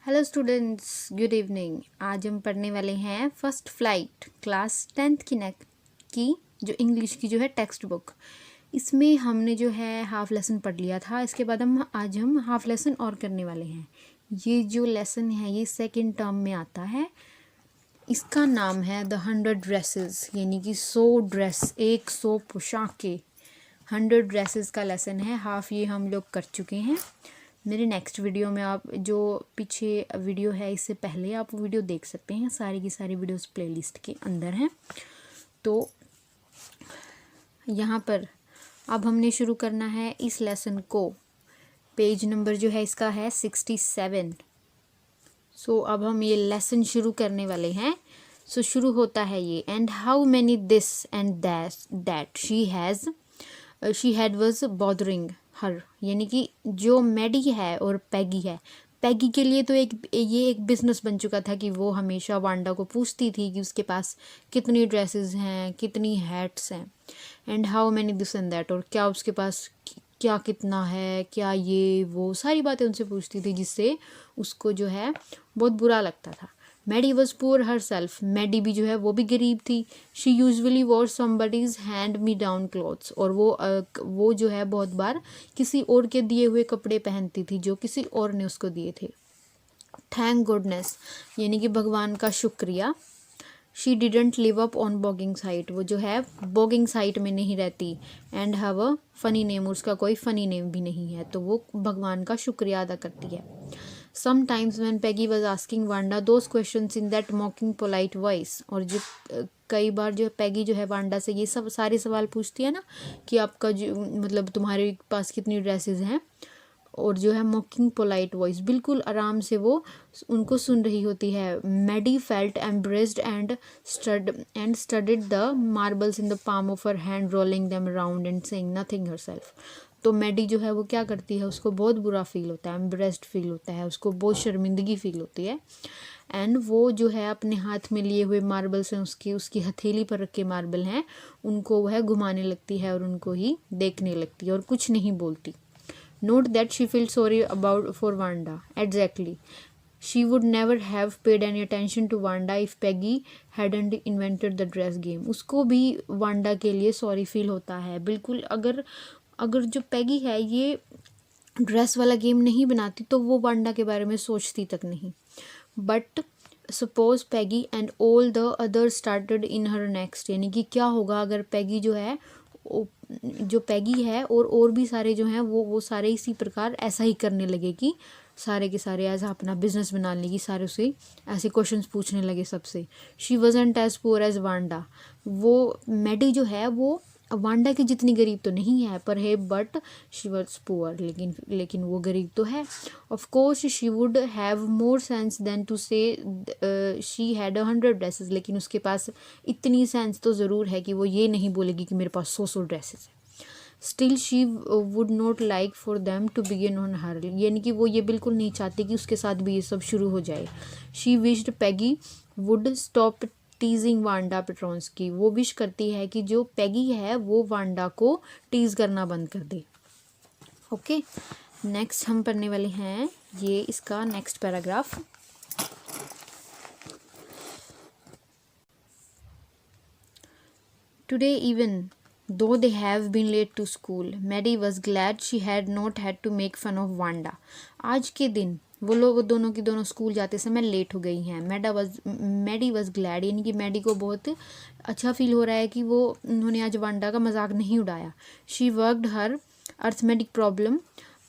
Hello students, good evening. आज हम पढ़ने वाले हैं फर्स्ट फ्लाइट क्लास 10th की जो इंग्लिश की जो है टेक्स्ट बुक। इसमें हमने जो है हाफ लेसन पढ़ लिया था। इसके बाद आज हम हाफ लेसन और करने वाले हैं। ये जो लेसन है ये सेकंड टर्म में आता है। इसका नाम है द 100 ड्रेसेस, यानी कि 100 ड्रेस, 100 पोशाकें। 100 ड्रेसेस का लेसन है। हाफ ये हम लोग कर चुके हैं। मेरे नेक्स्ट वीडियो में आप जो पीछे वीडियो है इससे पहले आप वीडियो देख सकते हैं। सारी की सारी वीडियोस प्लेलिस्ट के अंदर हैं। तो यहाँ पर अब हमने शुरू करना है इस लेसन को। पेज नंबर जो है इसका है 67। सो अब हम ये लेसन शुरू करने वाले हैं। सो शुरू होता है ये, and how many this and that she had was bothering her, यानी कि जो मैडी है और पैगी है। पैगी के लिए तो ये एक बिजनेस बन चुका था कि वो हमेशा वांडा को पूछती थी कि उसके पास कितनी ड्रेसेस हैं, कितनी हैट्स हैं। And how many this and that, और क्या उसके पास क्या कितना है, क्या ये वो सारी बातें उनसे पूछती थी, जिससे उसको जो है बहुत बुरा लगता था। Maddie was poor herself, Maddie भी जो है वो भी गरीब थी। She usually wore somebody's hand me down clothes, और वो जो है बहुत बार किसी और के दिए हुए कपड़े पहनती थी जो किसी और ने उसको दिए थे। थैंक गुडनेस, यानी कि भगवान का शुक्रिया। She didn't live up on bogging site, वो जो है बॉगिंग साइट में नहीं रहती। And have a funny name, उसका कोई फनी नेम भी नहीं है, तो वो भगवान का शुक्रिया अदा करती है। Sometimes when Peggy was asking Wanda those questions in that mocking polite voice, और जो कई बार जो पैगी जो है वांडा से ये सब सारे सवाल पूछती है ना कि आपका जो मतलब तुम्हारे पास कितनी ड्रेसेस हैं, और जो है मॉकिंग पोलाइट वॉइस, बिल्कुल आराम से वो उनको सुन रही होती है। Maddie felt embarrassed and studied the marbles in the palm of her hand, rolling them around and saying nothing herself. तो मैडी जो है वो क्या करती है, उसको बहुत बुरा फील होता है, एम्ब्रेस्ड फील होता है, उसको बहुत शर्मिंदगी फील होती है। एंड वो जो है अपने हाथ में लिए हुए मार्बल्स हैं, उसकी हथेली पर रखे मार्बल हैं, उनको वह घुमाने लगती है और उनको ही देखने लगती है और कुछ नहीं बोलती। Note that she feels sorry for Wanda. Exactly. She would never have paid any attention to Wanda if Peggy hadn't invented the dress game. उसको भी वांडा के लिए सॉरी फील होता है बिल्कुल। अगर जो पैगी है ये ड्रेस वाला गेम नहीं बनाती तो वो वांडा के बारे में सोचती तक नहीं। But suppose Peggy and all the other started in her next, यानी कि क्या होगा अगर पैगी जो है जो पैगी है और भी सारे जो हैं वो सारे इसी प्रकार ऐसा ही करने लगे कि सारे के सारे ऐसा अपना बिजनेस बना लेगी, सारे उसे ऐसे क्वेश्चंस पूछने लगे सबसे। She wasn't as poor as Wanda, वो मैडी जो है वो वांडा की जितनी गरीब तो नहीं है पर है, बट शी वॉज पुअर, लेकिन वो गरीब तो है। Of course she would have more sense than to say she had 100 dresses, लेकिन उसके पास इतनी सेंस तो ज़रूर है कि वो ये नहीं बोलेगी कि मेरे पास 100 ड्रेसेस है। Still she would not like for them to begin on her, यानी कि वो ये बिल्कुल नहीं चाहती कि उसके साथ भी ये सब शुरू हो जाए। She wished Peggy would stop teasing Wanda Petronski, वो विश करती है कि जो पैगी है वो वांडा को टीज करना बंद कर दे। ओके, नेक्स्ट हम पढ़ने वाले हैं ये इसका next paragraph. Today even though they have been late to school, Maddie was glad she had not had to make fun of Wanda. आज के दिन वो दोनों की दोनों स्कूल जाते समय लेट हो गई हैं। मैडी वॉज ग्लैड, यानी कि मैडी को बहुत अच्छा फील हो रहा है कि वो उन्होंने आज वांडा का मजाक नहीं उड़ाया। She worked her arithmetic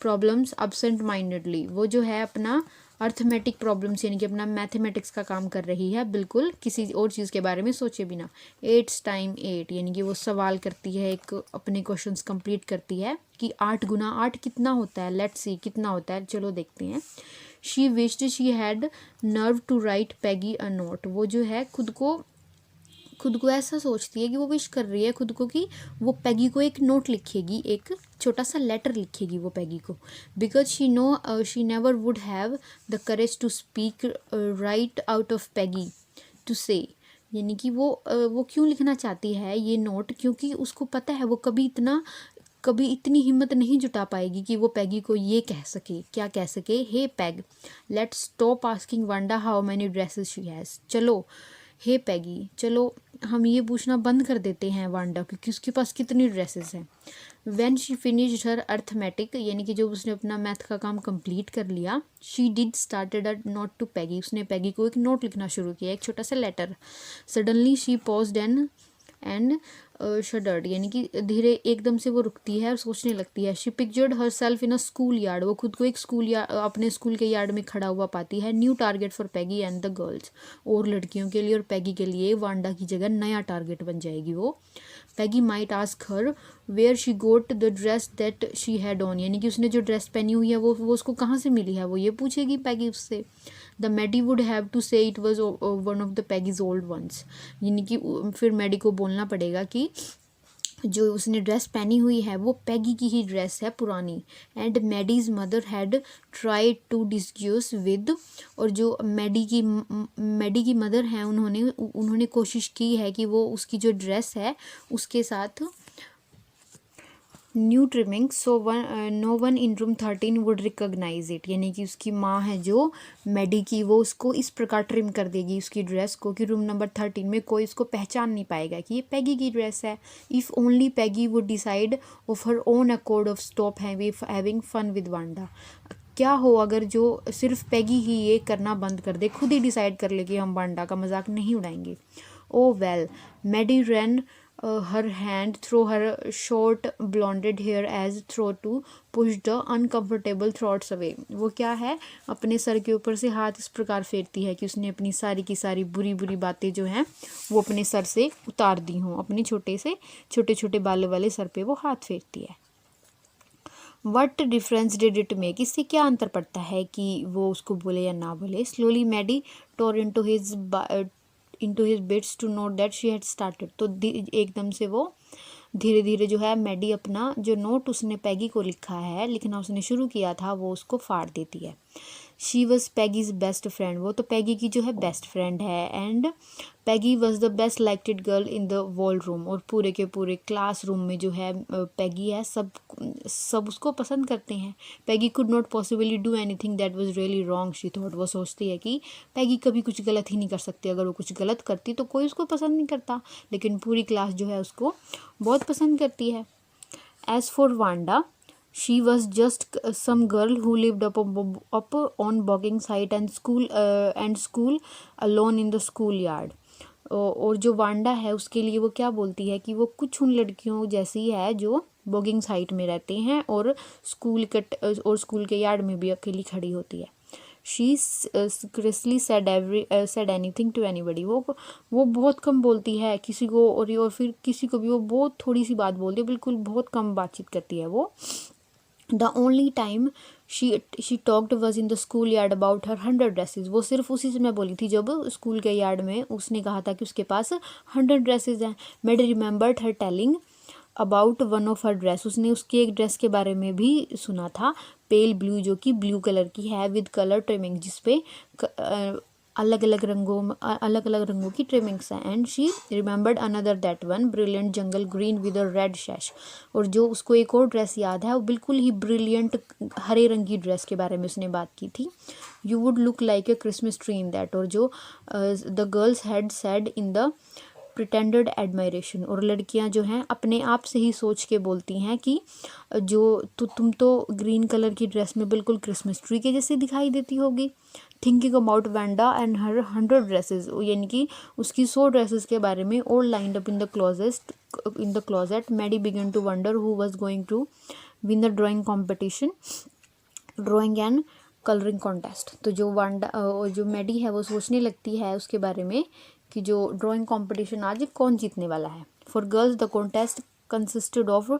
problems absent mindedly, वो जो है अपना अर्थमेटिक प्रॉब्लम्स यानी कि अपना मैथमेटिक्स का काम कर रही है, बिल्कुल किसी और चीज़ के बारे में सोचे बिना। 8 टाइम 8, यानी कि वो सवाल करती है, एक अपने क्वेश्चंस कंप्लीट करती है कि 8 गुना 8 कितना होता है, लेट्स सी कितना होता है, चलो देखते हैं। She wished she had nerve to write Peggy a note, वो जो है खुद को ऐसा सोचती है कि वो विश कर रही है खुद को कि वो पैगी को एक नोट लिखेगी, एक छोटा सा लेटर लिखेगी वो पैगी को। Because she never would have the courage to speak right out of Peggy to say, यानी कि वो क्यों लिखना चाहती है ये नोट, क्योंकि उसको पता है वो कभी इतना कभी इतनी हिम्मत नहीं जुटा पाएगी कि वो पैगी को ये कह सके, क्या कह सके, hey Peg let's stop asking Wanda how many dresses she has. चलो हे पैगी, चलो हम ये पूछना बंद कर देते हैं वांडा क्योंकि उसके पास कितनी ड्रेसेस हैं। When she finished her arithmetic, यानी कि जब उसने अपना मैथ का काम कंप्लीट कर लिया, she did started a note to Peggy, उसने पैगी को एक नोट लिखना शुरू किया, एक छोटा सा letter. Suddenly she paused and shuddered, यानी कि धीरे एकदम से वो रुकती है और सोचने लगती है। She pictured her self in a school yard, वो खुद को एक स्कूल या अपने स्कूल के यार्ड में खड़ा हुआ पाती है। New target for Peggy and the girls, और लड़कियों के लिए और पैगी के लिए वांडा की जगह नया टारगेट बन जाएगी वो। Peggy might ask her where she got the dress that she had on, यानी कि उसने जो ड्रेस पहनी हुई है वो उसको कहाँ से मिली है, वो ये पूछेगी पैगी उससे। The Maddie would have to say it was one of the Peggy's old ones, यानी कि फिर मैडी को बोलना पड़ेगा कि जो उसने ड्रेस पहनी हुई है वो पैगी की ही ड्रेस है पुरानी। And Maddie's mother had tried to discuss with, और जो मैडी की मदर हैं उन्होंने कोशिश की है कि वो उसकी जो ड्रेस है उसके साथ new trimming so no one in room 13 would recognise it, यानी कि उसकी माँ है जो मैडी की, वो उसको इस प्रकार ट्रिम कर देगी उसकी ड्रेस को कि रूम नंबर 13 में कोई उसको पहचान नहीं पाएगा कि ये पैगी की ड्रेस है। If only Peggy would decide of her own accord of stop having fun with Wanda, क्या हो अगर जो सिर्फ पैगी ही ये करना बंद कर दे, खुद ही डिसाइड कर ले कि हम वांडा का मजाक नहीं उड़ाएंगे। ओ well, Maddie rain her hand through her short blonded hair as through to push the uncomfortable thoughts away, वो क्या है अपने सर के ऊपर से हाथ इस प्रकार फेरती है कि उसने अपनी सारी की सारी बुरी बुरी बातें जो हैं वो अपने सर से उतार दी हों, अपने छोटे छोटे बालों वाले सर पे वो हाथ फेरती है। What difference did it make, इससे क्या अंतर पड़ता है कि वो उसको बोले या ना बोले। Slowly Maddie tour into his bits to note that she had started, तो एकदम से वो धीरे धीरे जो है मैडी अपना जो नोट उसने पैगी को लिखना उसने शुरू किया था वो उसको फाड़ देती है। She was Peggy's best friend, वो तो पैगी की जो है बेस्ट फ्रेंड है। And Peggy was the best liked girl in the whole room, और पूरे के पूरे क्लास रूम में जो है पैगी है सब उसको पसंद करते हैं। Peggy could not possibly do anything that was really wrong she thought, वो सोचती है कि पैगी कभी कुछ गलत ही नहीं कर सकती, अगर वो कुछ गलत करती तो कोई उसको पसंद नहीं करता, लेकिन पूरी क्लास जो है उसको बहुत पसंद करती है। As for Wanda, she was just some girl who lived up on bogging site and school alone in the school yard, और जो वांडा है उसके लिए वो क्या बोलती है कि वो कुछ उन लड़कियों जैसी है जो बॉगिंग साइट में रहते हैं और स्कूल के यार्ड में भी अकेली खड़ी होती है। She scarcely said anything to anybody, वो बहुत कम बोलती है किसी को, और फिर किसी को भी वो बहुत थोड़ी सी बात बोलती है, बिल्कुल बहुत कम बातचीत करती है वो। The only time she talked was in the school yard about her 100 dresses, वो सिर्फ उसी समय बोली थी जब स्कूल के यार्ड में उसने कहा था कि उसके पास 100 ड्रेसेस हैं। Mary remembered her telling about one of her dress, उसने उसकी एक ड्रेस के बारे में भी सुना था, पेल ब्लू, जो कि ब्लू कलर की है, विद कलर ट्रिमिंग, जिसपे अलग अलग रंगों की ट्रिमिंग्स हैं। And she remembered another that one brilliant jungle green with a red sash, और जो उसको एक और ड्रेस याद है वो बिल्कुल ही ब्रिलियंट हरे रंग की ड्रेस के बारे में उसने बात की थी। You would look like a Christmas tree in that, और जो the girls had said in the pretended admiration, और लड़कियां जो हैं अपने आप से ही सोच के बोलती हैं कि जो तुम तो ग्रीन कलर की ड्रेस में बिल्कुल क्रिसमस ट्री के जैसे दिखाई देती होगी। Thinking about Wanda and her 100 dresses, यानी कि उसकी 100 ड्रेसेस के बारे में, और lined up in the closet Maddie began to wonder who was going to win the drawing and colouring contest. तो जो मैडी है वो सोचने लगती है उसके बारे में कि जो ड्राइंग कंपटीशन आज कौन जीतने वाला है। For girls the contest consisted of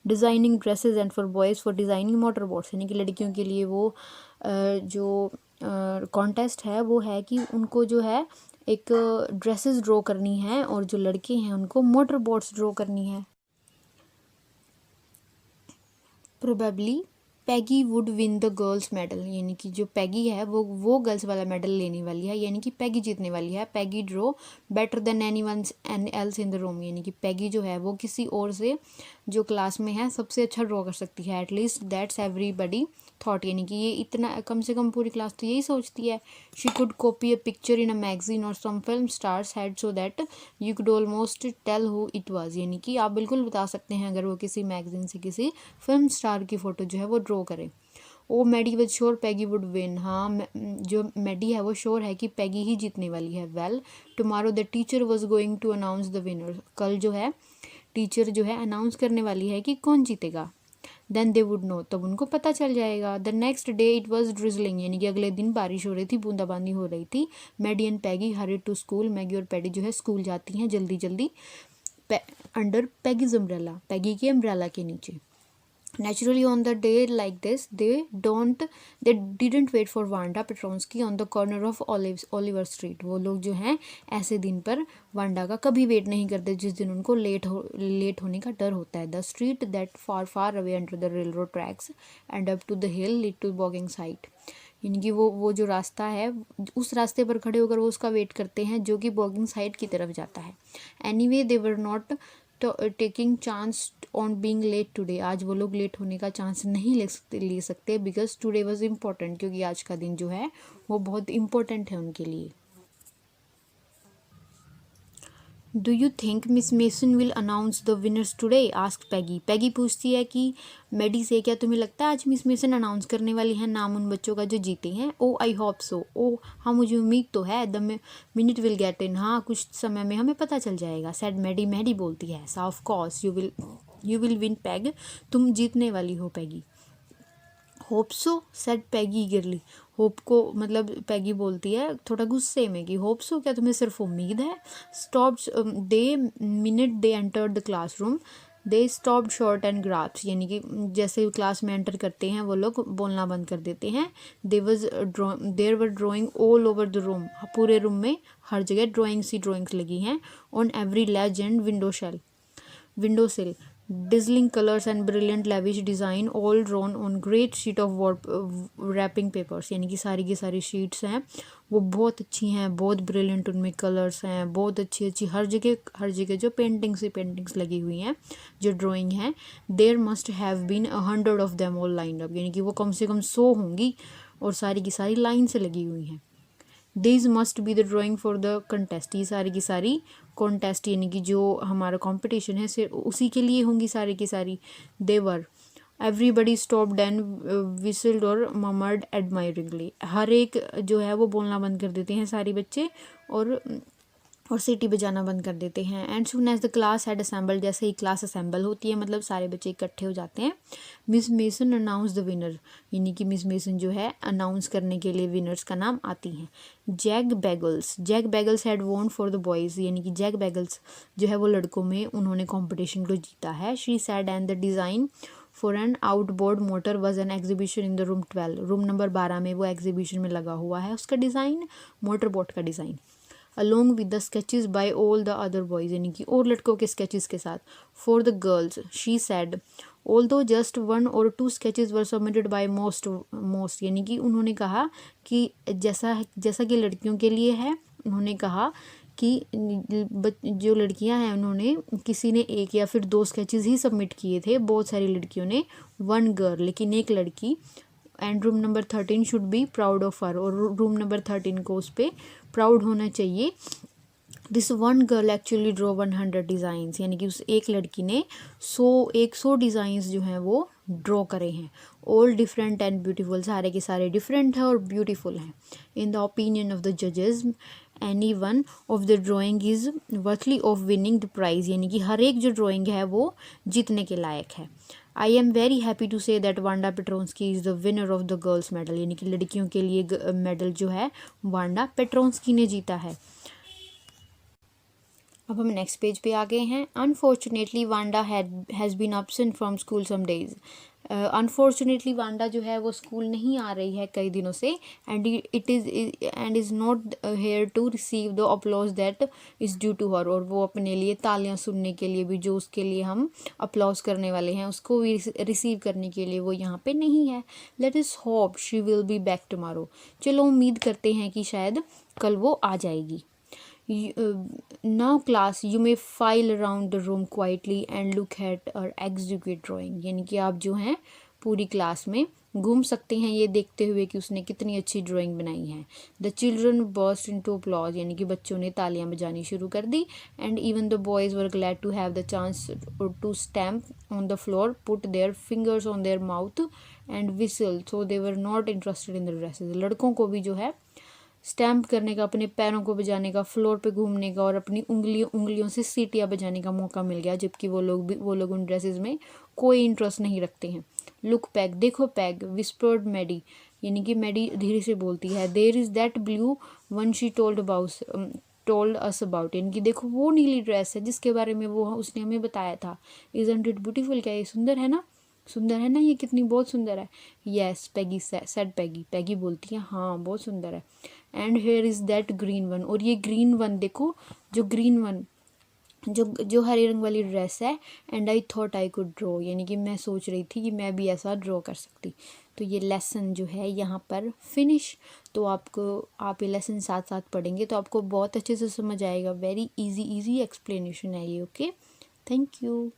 designing dresses and for boys for designing motor boats, यानी कि लड़कियों के लिए वो जो कॉन्टेस्ट है वो है कि उनको जो है एक ड्रेसेस ड्रॉ करनी है, और जो लड़के हैं उनको मोटर बोट्स ड्रॉ करनी है। Probably Peggy would win the girls medal, यानी कि जो पैगी है वो गर्ल्स वाला मेडल लेने वाली है, यानी कि पैगी जीतने वाली है। Peggy draw better than anyone else in the room, यानी कि पैगी जो है वो किसी और से जो क्लास में है सबसे अच्छा ड्रॉ कर सकती है, एटलीस्ट दैट्स एवरीबडी थॉट, यानी कि ये इतना कम से कम पूरी क्लास तो यही सोचती है। She could copy a picture in a magazine और some film stars had so that you could almost tell who it was, यानी कि आप बिल्कुल बता सकते हैं अगर वो किसी मैगजीन से किसी फिल्म स्टार की फ़ोटो जो है वो ड्रॉ करे। Oh Maddie was sure Peggy would win, हाँ जो मैडी है वो श्योर है कि पैगी ही जीतने वाली है। Well tomorrow the teacher was going to announce the winner, कल जो है टीचर जो है अनाउंस करने वाली है कि कौन जीतेगा। देन दे वुड नो, तब उनको पता चल जाएगा। The next day it was drizzling, यानी कि अगले दिन बारिश हो रही थी, बूंदाबांदी हो रही थी। Maddie and Peggy hurried to school, Maggie और पैडी जो है स्कूल जाती हैं जल्दी जल्दी अंडर पैगीज अम्ब्रेला, पैगी के अम्ब्रेला के नीचे। Naturally, on the day like this, they didn't wait for Wanda Petronsky on the corner of Oliver Street. वो लोग जो हैं ऐसे दिन पर वांडा का कभी वेट नहीं करते जिस दिन उनको लेट होने का डर होता है। The street that far away under the railroad tracks and up to the hill lead to Bogging Site. यानी कि वो जो रास्ता है उस रास्ते पर खड़े होकर वो उसका वेट करते हैं जो कि बॉगिंग साइड की तरफ जाता है। Anyway, they were not taking chance on being late today, आज वो लोग लेट होने का चांस नहीं ले सकते बिकॉज टुडे वाज इम्पोर्टेंट, क्योंकि आज का दिन जो है वो बहुत इम्पोर्टेंट है उनके लिए। Do you think Miss Mason will announce the winners today, asked Peggy. Peggy पूछती है कि मैडी से क्या तुम्हें लगता है आज मिस मेसन अनाउंस करने वाली है नाम उन बच्चों का जो जीते हैं। ओ आई होप सो, ओ हाँ मुझे उम्मीद तो है। The minute will get in, हाँ कुछ समय में हमें पता चल जाएगा। सैड मैडी, मैडी बोलती है ऐसा। Of course you will win peg, तुम जीतने वाली हो पैगी। होप सो सेड पैगी ईगरली, होप को मतलब पैगी बोलती है थोड़ा गुस्से में कि होप सो, क्या तुम्हें सिर्फ उम्मीद है। Stopped they minute they enter the classroom, they stopped short and graphs, यानी कि जैसे क्लास में एंटर करते हैं वो लोग बोलना बंद कर देते हैं। There were drawing all over the room, पूरे रूम में हर जगह ड्राइंग्स लगी हैं। On every ledge and window sill dazzling colors and brilliant lavish design all drawn on great sheet of wrapping papers, यानी कि सारी की सारी शीट्स हैं वो बहुत अच्छी हैं, बहुत ब्रिलियंट उनमें कलर्स हैं, बहुत अच्छी हर जगह जो पेंटिंग्स लगी हुई हैं, जो ड्राइंग है। There must have been 100 of them all lined up, यानी कि वो कम से कम 100 होंगी और सारी की सारी लाइन से लगी हुई हैं। This must be the drawing for the contest, ये सारी की सारी कॉन्टेस्ट यानी कि जो हमारा कंपटीशन है सिर्फ उसी के लिए होंगी सारी की सारी। देवर एवरीबडी स्टॉप्ड एंड विसल्ड और ममर्ड एडमायरिंगली, हर एक जो है वो बोलना बंद कर देते हैं सारे बच्चे और सीटी बजाना बंद कर देते हैं। And soon as the class had assembled, जैसे ही क्लास असेंबल होती है मतलब सारे बच्चे इकट्ठे हो जाते हैं। Miss mason announce the winner, यानी कि मिस मेसन जो है अनाउंस करने के लिए विनर्स का नाम आती हैं। Jack Beggles had won for the boys, यानी कि जैक बैगल्स जो है वो लड़कों में उन्होंने कॉम्पिटिशन को जीता है। She said and the design for an outboard motor was an exhibition in the room 12, room number 12 में वो एग्जीबिशन में लगा हुआ है उसका डिज़ाइन, मोटर बोट का design. along with the sketches by all the other boys, यानी कि और लड़कों के sketches के साथ। For the girls, she said, although just 1 or 2 sketches were submitted by most, यानी कि उन्होंने कहा कि जैसा कि लड़कियों के लिए है, उन्होंने कहा कि जो लड़कियां हैं उन्होंने किसी ने 1 या फिर 2 sketches ही सबमिट किए थे, बहुत सारी लड़कियों ने 1 girl, लेकिन एक लड़की। And room number 13 should be proud of her, और रूम नंबर 13 को उस पर प्राउड होना चाहिए। This 1 girl actually draw 100 designs, यानी कि उस एक लड़की ने 100 डिज़ाइंस जो हैं वो ड्रॉ करे हैं। ऑल डिफरेंट एंड ब्यूटीफुल, सारे के सारे डिफरेंट हैं और ब्यूटीफुल हैं। In the opinion of the जजेस any one of the drawing is worthy of winning the prize, यानी कि हर एक जो ड्राइंग है वो जीतने के लायक है। I am very happy to say that Wanda Petronski is the winner of the girls medal, यानी कि लड़कियों के लिए मेडल जो है वांडा पेट्रोन्स्की ने जीता है। अब हम नेक्स्ट पेज पे आ गए हैं। Unfortunately Wanda has been absent from school some days, unfortunately Wanda जो है वो स्कूल नहीं आ रही है कई दिनों से। And is not here to receive the applause that is due to her, और वो अपने लिए तालियां सुनने के लिए भी जो उसके लिए हम अपलॉज करने वाले हैं उसको भी रिसीव करने के लिए वो यहाँ पे नहीं है। Let us hope she will be back tomorrow, चलो उम्मीद करते हैं कि शायद कल वो आ जाएगी। Now class you may file around the room quietly and look at और एग्जीक्यूट ड्राइंग, यानी कि आप जो हैं पूरी क्लास में घूम सकते हैं ये देखते हुए कि उसने कितनी अच्छी ड्राइंग बनाई है। The children burst into applause, यानी कि बच्चों ने तालियां बजानी शुरू कर दी। And even the boys were glad to have the chance to stamp on the floor, put their fingers on their mouth and whistle, so they were not interested in the dresses. लड़कों को भी जो है stamp करने का, अपने पैरों को बजाने का, फ्लोर पे घूमने का और अपनी उंगलियों से सीटियाँ बजाने का मौका मिल गया, जबकि वो लोग उन ड्रेसेस में कोई इंटरेस्ट नहीं रखते हैं। लुक पैग, देखो पैग, विस्पर्ड मैडी, यानी कि मैडी धीरे से बोलती है। There is that blue one she told us about, यानी कि देखो वो नीली ड्रेस है जिसके बारे में वो उसने हमें बताया था। इज़न्ट इट ब्यूटीफुल, क्या ये सुंदर है ना, सुंदर है ना, ये कितनी बहुत सुंदर है। येस पैगी सेड, पैगी बोलती है हाँ बहुत सुंदर है। And here is that green one, और ये ग्रीन वन देखो, जो ग्रीन वन जो हरे रंग वाली ड्रेस है। And I thought I could draw, यानी कि मैं सोच रही थी कि मैं भी ऐसा ड्रॉ कर सकती। तो ये लेसन जो है यहाँ पर फिनिश। तो आप ये लेसन साथ साथ पढ़ेंगे तो आपको बहुत अच्छे से समझ आएगा। वेरी इजी एक्सप्लेनेशन है ये। Okay, thank you.